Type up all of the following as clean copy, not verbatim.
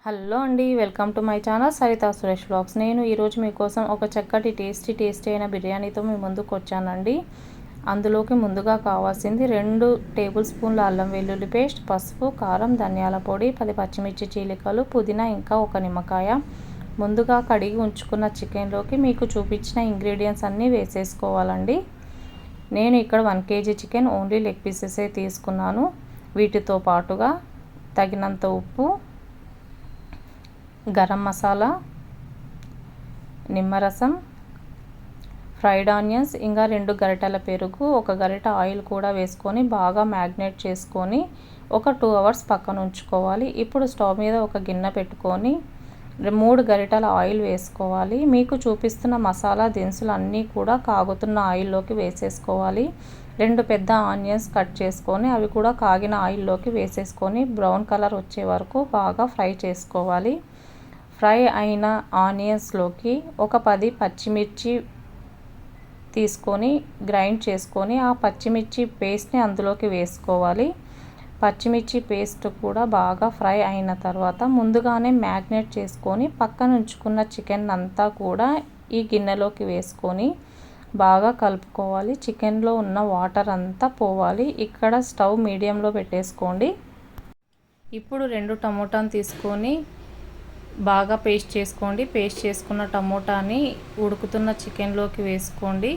Hello అండి, welcome to my channel Saritha Suresh vlogs. నేను ఈరోజు మీకోసం ఒక చక్కటి టేస్టీ అయిన బిర్యానీతో మీ ముందుకు వచ్చానండి. అందులోకి ముందుగా కావాల్సింది 2 టేబుల్ స్పూన్ల అల్లం వెల్లుల్లి పేస్ట్, పసుపు, కారం, ధనియాల పొడి, 10 పచ్చిమిర్చి చీలికలు, పుదీనా, ఇంకా ఒక నిమ్మకాయ. ముందుగా కడిగి ఉంచుకున్న చికెన్లోకి మీకు చూపించిన ఇంగ్రీడియంట్స్ అన్నీ వేసేసుకోవాలండి. నేను ఇక్కడ 1 kg చికెన్ ఓన్లీ లెగ్ పీసెసే తీసుకున్నాను. వీటితో పాటుగా తగినంత ఉప్పు, గరం మసాలా, నిమ్మరసం, ఫ్రైడ్ ఆనియన్స్, ఇంకా 2 గరిటెల పెరుగు, 1 గరిట ఆయిల్ కూడా వేసుకొని బాగా మ్యాగ్నేట్ చేసుకొని ఒక 2 hours పక్కన ఉంచుకోవాలి. ఇప్పుడు స్టవ్ మీద ఒక గిన్నె పెట్టుకొని 3 గరిటెల ఆయిల్ వేసుకోవాలి. మీకు చూపిస్తున్న మసాలా దినుసులు అన్నీ కూడా కాగుతున్న ఆయిల్లోకి వేసేసుకోవాలి. 2 పెద్ద ఆనియన్స్ కట్ చేసుకొని అవి కూడా కాగిన ఆయిల్లోకి వేసేసుకొని బ్రౌన్ కలర్ వచ్చే వరకు బాగా ఫ్రై చేసుకోవాలి. ఫ్రై అయిన ఆనియన్స్లోకి ఒక 10 పచ్చిమిర్చి తీసుకొని గ్రైండ్ చేసుకొని ఆ పచ్చిమిర్చి పేస్ట్ని అందులోకి వేసుకోవాలి. పచ్చిమిర్చి పేస్ట్ కూడా బాగా ఫ్రై అయిన తర్వాత ముందుగానే మ్యాగ్నేట్ చేసుకొని పక్కన ఉంచుకున్న చికెన్ అంతా కూడా ఈ గిన్నెలోకి వేసుకొని బాగా కలుపుకోవాలి. చికెన్లో ఉన్న వాటర్ అంతా పోవాలి. ఇక్కడ స్టవ్ మీడియంలో పెట్టేసుకోండి. ఇప్పుడు 2 టమోటాను తీసుకొని బాగా పేస్ట్ చేసుకోండి. పేస్ట్ చేసుకున్న టమోటాని ఉడుకుతున్న చికెన్లోకి వేసుకోండి.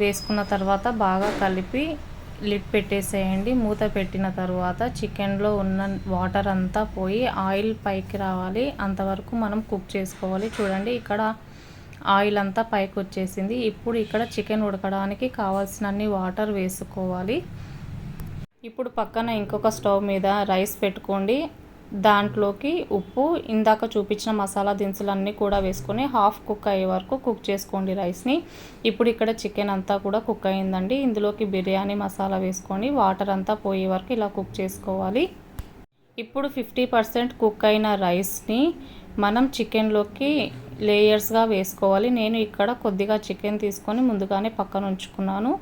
వేసుకున్న తర్వాత బాగా కలిపి లిడ్ పెట్టేసేయండి. మూత పెట్టిన తర్వాత చికెన్లో ఉన్న వాటర్ అంతా పోయి ఆయిల్ పైకి రావాలి. అంతవరకు మనం కుక్ చేసుకోవాలి. చూడండి, ఇక్కడ ఆయిల్ అంతా పైకి వచ్చేసింది. ఇప్పుడు ఇక్కడ చికెన్ ఉడకడానికి కావాల్సినన్ని వాటర్ వేసుకోవాలి. ఇప్పుడు పక్కన ఇంకొక స్టవ్ మీద రైస్ పెట్టుకోండి. దాంట్లోకి ఉప్పు, ఇందాక చూపించిన మసాలా దినుసులన్నీ కూడా వేసుకొని హాఫ్ కుక్ అయ్యే వరకు కుక్ చేసుకోండి రైస్ని. ఇప్పుడు ఇక్కడ చికెన్ అంతా కూడా కుక్ అయిందండి. ఇందులోకి బిర్యానీ మసాలా వేసుకొని వాటర్ అంతా పోయే వరకు ఇలా కుక్ చేసుకోవాలి. ఇప్పుడు 50% కుక్ అయిన రైస్ని మనం చికెన్లోకి లేయర్స్గా వేసుకోవాలి. నేను ఇక్కడ కొద్దిగా చికెన్ తీసుకొని ముందుగానే పక్కన ఉంచుకున్నాను.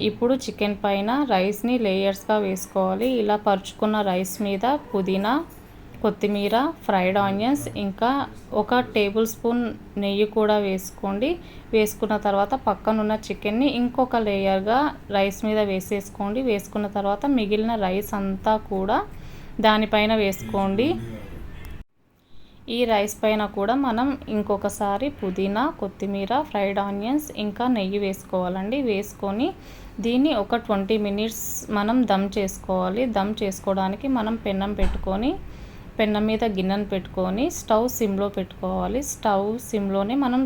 ఇప్పుడు చికెన్ పైన రైస్ని లేయర్స్గా వేసుకోవాలి. ఇలా పరుచుకున్న రైస్ మీద పుదీనా, కొత్తిమీర, ఫ్రైడ్ ఆనియన్స్, ఇంకా 1 టేబుల్ స్పూన్ నెయ్యి కూడా వేసుకోండి. వేసుకున్న తర్వాత పక్కనున్న చికెన్ని ఇంకొక లేయర్గా రైస్ మీద వేసేసుకోండి. వేసుకున్న తర్వాత మిగిలిన రైస్ అంతా కూడా దానిపైన వేసుకోండి. ఈ రైస్ పైన కూడా మనం ఇంకొకసారి పుదీనా, కొత్తిమీర, ఫ్రైడ్ ఆనియన్స్, ఇంకా నెయ్యి వేసుకోవాలండి. వేసుకొని దీన్ని ఒక 20 minutes మనం దమ్ చేసుకోవాలి. దమ్ చేసుకోవడానికి మనం పెన్నం పెట్టుకొని పెన్నం మీద గిన్నెను పెట్టుకొని స్టవ్ సిమ్లో పెట్టుకోవాలి. స్టవ్ సిమ్లోనే మనం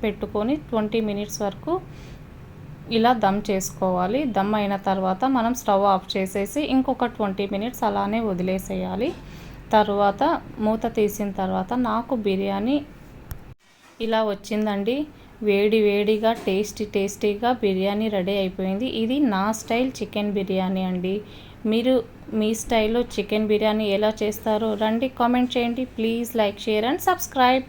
పెట్టుకొని 20 minutes వరకు ఇలా దమ్ చేసుకోవాలి. దమ్ అయిన తర్వాత మనం స్టవ్ ఆఫ్ చేసేసి ఇంకొక 20 minutes అలానే వదిలేసేయాలి. తర్వాత మూత తీసిన తర్వాత నాకు బిర్యానీ ఇలా వచ్చిందండి. వేడిగా టేస్టీగా బిర్యానీ రెడీ అయిపోయింది. ఇది నా స్టైల్ చికెన్ బిర్యానీ అండి. మీరు మీ స్టైల్లో చికెన్ బిర్యానీ ఎలా చేస్తారో రండి కామెంట్ చేయండి. Please like, share and subscribe.